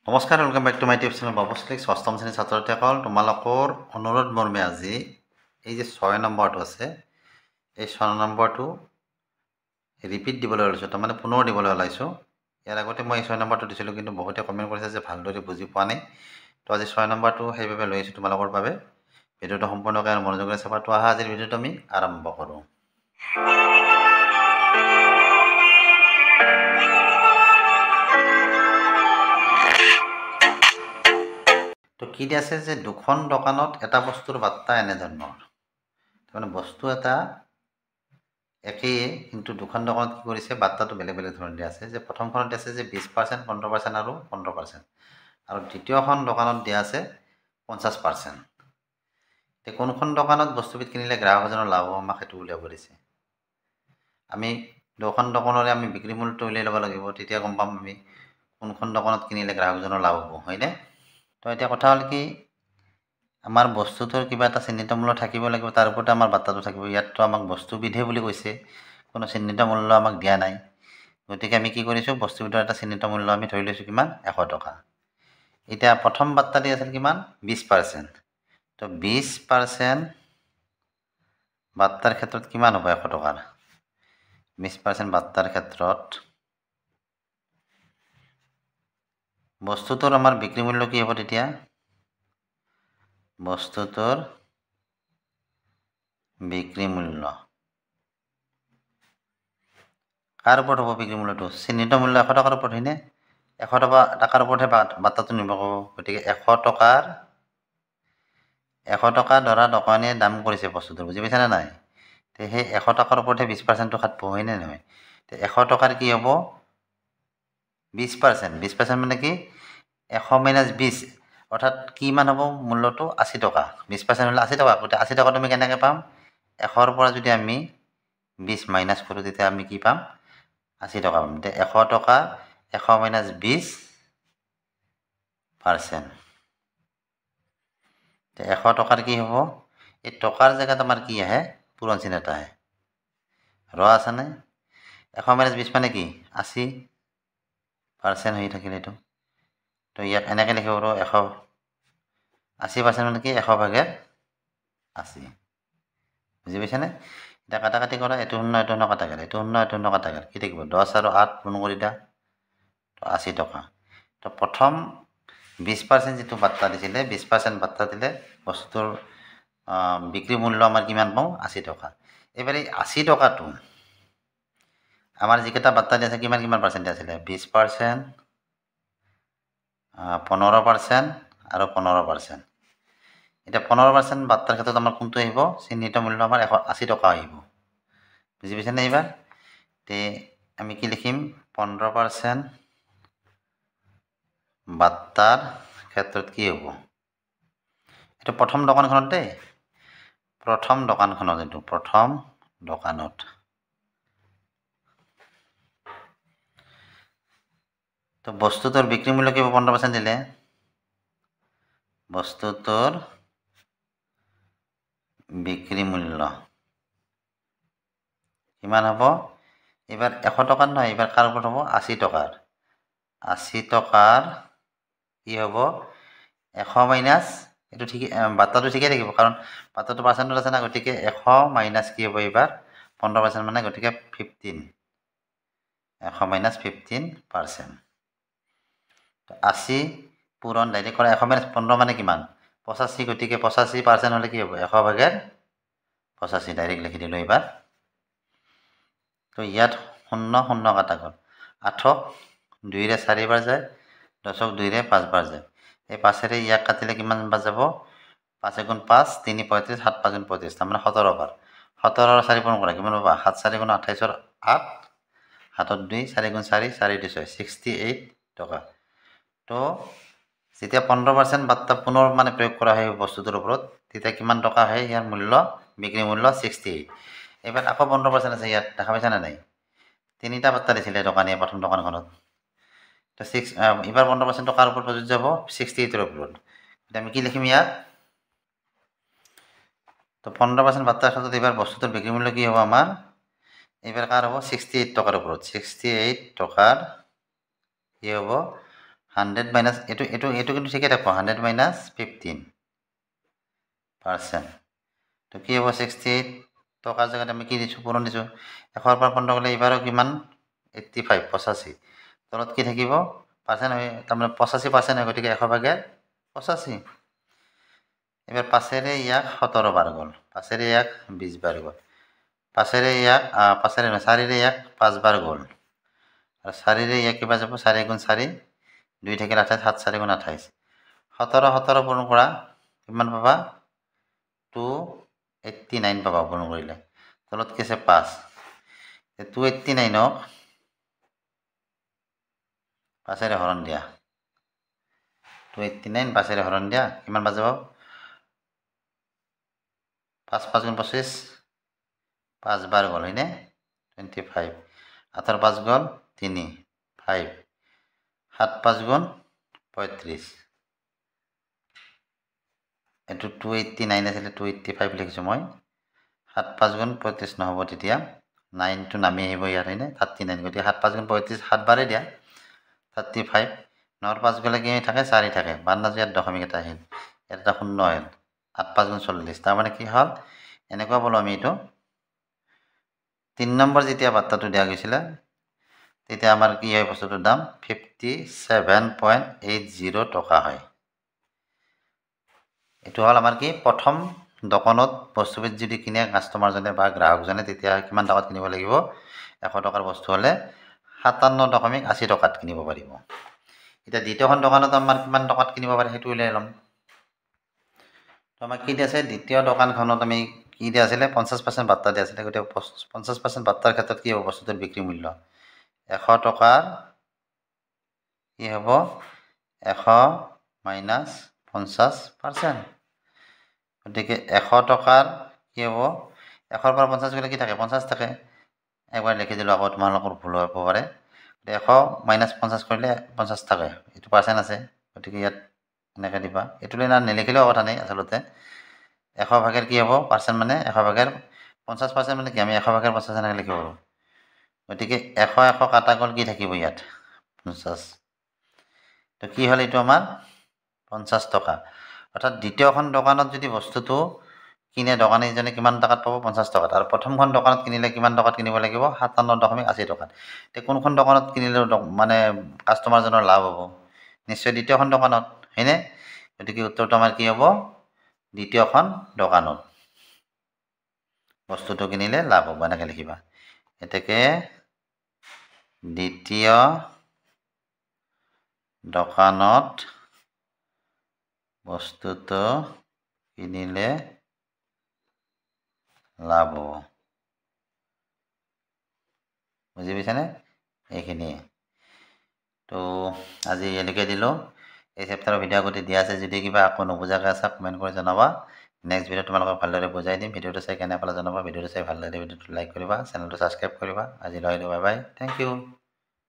নমস্কাৰ, welcome back to my tube channel Babu's click. ষষ্ঠম শ্ৰেণীৰ ছাত্ৰ ছাত্ৰীসকল, তোমালোকৰ অনুৰোধ মৰ্মে আজি এই যে 6 নম্বৰটো আছে, এই 6 নম্বৰটো ৰিপিট দিবলৈ ওলাইছোঁ, তাৰমানে পুনৰ দিবলৈ ওলাইছোঁ। ইয়াৰ আগতে মই এই 6 নম্বৰটো দিছিলোঁ, কিন্তু বহুতে কমেণ্ট কৰিছে যে ভালদৰে বুজি পোৱা নাই। তো আজি 6 নম্বৰটো সেইবাবে লৈ আহিছোঁ তোমালোকৰ বাবে। ভিডিঅ'টো সম্পূৰ্ণকৈ আৰু মনোযোগেৰে চাবা। তো আহা আজিৰ ভিডিঅ'টো আমি আৰম্ভ কৰোঁ। তো কি দিয়া আছে যে দুখন দোকানত এটা বস্তুৰ বাৰ্তা এনেধৰণৰ, তাৰমানে বস্তু এটা একেই, কিন্তু দুখন দোকানত কি কৰিছে বাৰ্তাটো বেলেগ বেলেগ ধৰণৰ দিয়া আছে। যে প্ৰথমখনত দিয়া আছে যে 20%, 15% আৰু 15%, আৰু দ্বিতীয়খন দোকানত দিয়া আছে 50%। এতিয়া কোনখন দোকানত বস্তুবিধ কিনিলে গ্ৰাহকজনৰ লাভ হ'ব, আমাক সেইটো উলিয়াব দিছে। আমি দুখন দোকানৰে আমি বিক্ৰী মূল্যটো উলিয়াই ল'ব লাগিব, তেতিয়া গম পাম আমি কোনখন দোকানত কিনিলে গ্ৰাহকজনৰ লাভ হ'ব, হয়নে? তো এতিয়া কথা হ'ল কি, আমাৰ বস্তুটোৰ কিবা এটা চিহ্নিত মূল্য থাকিব লাগিব, তাৰ ওপৰতে আমাৰ বাৰ্তাটো থাকিব। ইয়াততো আমাক বস্তুবিধে বুলি কৈছে, কোনো চিহ্নিত মূল্য আমাক দিয়া নাই। গতিকে আমি কি কৰিছোঁ, বস্তুবিধৰ এটা চিহ্নিত মূল্য আমি ধৰি লৈছোঁ কিমান, 100 টকা। এতিয়া প্ৰথম বাৰ্তা দি আছিল কিমান, 20%। তো 20% বাৰ্তাৰ ক্ষেত্ৰত কিমান হ'ব 100 টকাৰ? 20% বাৰ্তাৰ ক্ষেত্ৰত বস্তুটোৰ আমাৰ বিক্ৰী মূল্য কি হ'ব তেতিয়া? বস্তুটোৰ বিক্ৰী মূল্য কাৰ ওপৰত হ'ব? বিক্ৰী মূল্যটো চিহ্নিত মূল্য 100 টকাৰ ওপৰত, হয়নে? 100 টকাৰ ওপৰতহে বাৰ্তাটো নিৰ্ভৰ কৰিব। গতিকে 100 টকা ধৰা দোকানীয়ে দাম কৰিছে বস্তুটোৰ, বুজি পাইছানে নাই? তো সেই 100 টকাৰ ওপৰতহে 20%টো কাটব, হয়নে নহয়? তো 100 টকাৰ কি হ'ব? 20%। 20% মানে কি, 100 - 20, অৰ্থাৎ কিমান হ'ব মূল্যটো? 80 টকা। 20% হ'লে 80 টকা। গতিকে 80 টকা তুমি কেনেকৈ পাম? 100ৰ পৰা যদি আমি 20 মাইনাছ কৰোঁ, তেতিয়া আমি কি পাম? 80 টকা পাম। এতিয়া 100 টকা 100 - 20%। 100 টকাৰ কি হ'ব? এই টকাৰ জেগাত আমাৰ কি আহে? পূৰণ চিহ্ন এটা আহে, আছেনে? 100 - 20 মানে কি? 80% হৈ থাকিল এইটো। তো ইয়াক এনেকৈ লিখিব পাৰোঁ, 80% মানে কি? 100/80। বুজি পাইছানে? এতিয়া কাটাকাটি কৰা, এইটো 0 এইটো 0 কাটা গ'ল, এইটো 0 এইটো 0 কাটা গ'ল, কি থাকিব? 10 আৰু 8 পূৰণ কৰি দিয়া, তো 80 টকা। তো প্ৰথম 20% যিটো বাৰ্তা দিছিলে, 20% বাৰ্তা দিলে বস্তুটোৰ বিক্ৰী মূল্য আমাৰ কিমান পাওঁ? 80 টকা। এইবাৰ এই 80 টকাটো আমাৰ যিকেইটা বাৰ্তা দি আছে কিমান পাৰ্চেণ্ট আছিলে? 20%, 15% আৰু 15%। এতিয়া 15% বাৰ্তাৰ ক্ষেত্ৰত আমাৰ কোনটো আহিব? চিহ্নিত মূল্য আমাৰ 80 টকা আহিব। বুজি পাইছেনে? এইবাৰ তে আমি কি লিখিম? 15% বাৰ্তাৰ ক্ষেত্ৰত কি হ'ব? এইটো প্ৰথম দোকানখনত দেই, প্ৰথম দোকানখনত, এইটো প্ৰথম দোকানত। তো বস্তুটোৰ বিক্ৰী মূল্য কি হ'ব? 15% দিলে বস্তুটোৰ বিক্ৰী মূল্য কিমান হ'ব? এইবাৰ 100 টকাৰ নহয়, এইবাৰ কাৰ ওপৰত হ'ব? 80 টকাৰ। 80 টকাৰ কি হ'ব? 100 মাইনাছ, এইটো ঠিকেই, বাৰ্তাটো ঠিকেই থাকিব, কাৰণ বাৰ্তাটো পাৰ্চেণ্টত আছে না। গতিকে 100 মাইনাছ কি হ'ব এইবাৰ? 15% মানে, গতিকে 15। 100 - 15%। 80 পূৰণ ডাইৰেক্ট কৰা, 100 - 15 মানে কিমান? 85। গতিকে 85% হ'লে কি হ'ব? 100/85 ডাইৰেক্ট লিখি দিলোঁ এইবাৰ। তো ইয়াত 0 0 কাটা গ'ল, 8ক 2ৰে 4 বাৰ যায়, 10ক 2ৰে 5 বাৰ যায়। এই 5ৰে ইয়াক কাটিলে কিমান বাৰ যাব? 5 × 5 = 3 = 35, 7 × 5 = 35, তাৰমানে 17 বাৰ। 17 আৰু 4 পূৰণ কৰা, কিমান পাবা? 7 × 4 = 28, 8, 7ত 2, 4 × 4 = 4, 2 = 6, 68 টকা। তো যেতিয়া 15% বাৰ্তা পুনৰ মানে প্ৰয়োগ কৰা হয় বস্তুটোৰ ওপৰত, তেতিয়া কিমান টকা হয় ইয়াৰ মূল্য? বিক্ৰী মূল্য 68। এইবাৰ আকৌ 15% আছে ইয়াত, দেখা পাইছানে নাই? 3টা বাৰ্তা দিছিলে দোকানীয়ে প্ৰথম দোকানখনত। তো এইবাৰ 15% টকাৰ ওপৰত প্ৰযোজ্য হ'ব 68ৰ ওপৰত। এতিয়া আমি কি লিখিম ইয়াত? তো 15% বাৰ্তাৰ ক্ষেত্ৰত এইবাৰ বস্তুটোৰ বিক্ৰী মূল্য কি হ'ব আমাৰ? এইবাৰ কাৰ হ'ব? 68 টকাৰ ওপৰত। 68 টকাৰ কি হ'ব? 100 মাইনাছ এইটো কিন্তু ঠিকে থাকব 100 মাইনাছ 15%। তো কি হ'ব 68 টকাৰ জেগাত আমি কি দিছোঁ পূৰণ দিছোঁ 100 পৰা 15 গ'লে এইবাৰো কিমান 85 85 তলত কি থাকিব পাৰ্চেণ্ট হয় তাৰমানে 85% হয় গতিকে 100 ভাগে 85। এবার 5 ইয়াক 17 বার গ'ল 5 ইয়াক 20 বার গ'ল 5 ইয়াক 5 নহয় 4 ইয়াক 5 বার গ'ল আর 4 ইয়াক কিবা যাব 4 গুণ 4 2 থেকে 28 7 4 গুণ 28 17 17 পূরণ করা কিমান পাবা 289 পাবা পূরণ করিলে তলত কি আছে 5 289 5 হরণ দিয়া 289 5 হরণ দিয়া কিমান বাজাব 5 5 গুণ 25 5 বার গ'ল হয়নে 25 8 5 গ'ল 3 5 7 5 গুণ 35 এটো 289 আছিল 285 লিখিছো মই 7 5 গুণ 35 নহব তেতিয়া 9 টো নামি আহিব ইয়াত হয়নে 39 গতি 7 5 গুণ 35 7 বাৰে দিয়া 35 9 5 গলে কি থাকে 4 থাকে বান্দাজ ইয়াত দশমিক এটা আহিল এটা শূন্য আহিল 8 5 গুণ 40 তাৰ মানে কি হল এনেকুৱা বলো আমি এটো 3 নম্বৰ যেতিয়া বাৰ্তাটো দিয়া গৈছিল তেতিয়া আমাৰ কি হয় বস্তুটোৰ দাম 57.80 টকা হয় এটো হল আমাৰ কি প্ৰথম দোকানত বস্তুবিধ যদি কিনে কাস্টমাৰজনে বা গ্ৰাহকজনে তেতিয়া কিমান টকাত কিনিব লাগিব 100 টকাৰ বস্তু হলে 57.80 টকাত কিনিব পাৰিব এটা দ্বিতীয়খন দোকানত আমাৰ কিমান টকাত কিনিব পাৰে হেতু উলাই লম তো আমাৰ কি আছে দ্বিতীয় দোকানখনত আমি কি দিয়া আছিল 50% বাৰ্তা দিয়া আছিল গতে 50% বাৰ্তাৰ ক্ষেত্ৰত কি হ'ব বস্তুৰ বিক্ৰী মূল্য 100 টকাৰ কি হ'ব 100 মাইনাস 50% গতিকে 100 টকাৰ কি হ'ব 100 পৰা 50 গলে কি থাকে 50 থাকে একবাৰ লিখি দিলো আকৌ তোমালোকৰ ভুল হ'ব পাৰে 100 মাইনাস 50 কৰিলে 50 থাকে এটো পার্সেন্ট আছে গতিকে ইয়াত এনেকৈ দিবা এটুলে না নিলিখিলেও কথা নাই আসলতে 100 ভাগের কি হ'ব পার্সেন্ট মানে 100 ভাগের 50% মানে কি আমি 100 ভাগের 50 এনেকৈ লিখিব পাৰো গতিকে 100 100 কাটা গল কি থাকিব ইয়াত 50 তো কি হল এটো আমাৰ 50 টকা অর্থাৎ দ্বিতীয়খন দোকানত যদি বস্তুটো কিনে দোকানীজনে কিমান টাকাত পাব 50 টাকাত আর প্রথমখন দোকানত কিনিলে কিমান টাকাত কিনিব লাগিব 57.80 টাকাত তে কোনখন দোকানত কিনিলে মানে কাস্টমাৰজনৰ লাভ হ'ব নিশ্চয় দ্বিতীয়খন দোকানত হয়নে গতিকে উত্তৰটো আমাৰ কি হ'ব দ্বিতীয়খন দোকানত বস্তুটো কিনিলে লাভ হ'ব এনেকৈ লিখিবা এতেকে দ্বিতীয় দোকানত বস্তুটো কিনিলে লাভ হ'ব বুজি পাইছানে এইখিনি তো আজি এলৈকে দিলো এই চেপ্টাৰৰ ভিডিও আগতে দিয়া আছে যদি কিবা আকৌ নবুজাকৈ আছে কমেন্ট কৰি জনাবা নেক্সট ভিডিও তোমালোকক ভালদৰে বুজাই দিম ভিডিওটো চাই কেনে পালা জনাবা ভিডিওটো চাই ভাল লাগিলে ভিডিওটো লাইক কৰিবা চেনেলটো সাবস্ক্ৰাইব কৰিবা আজি লৈ বাই বাই থ্যাংক ইউ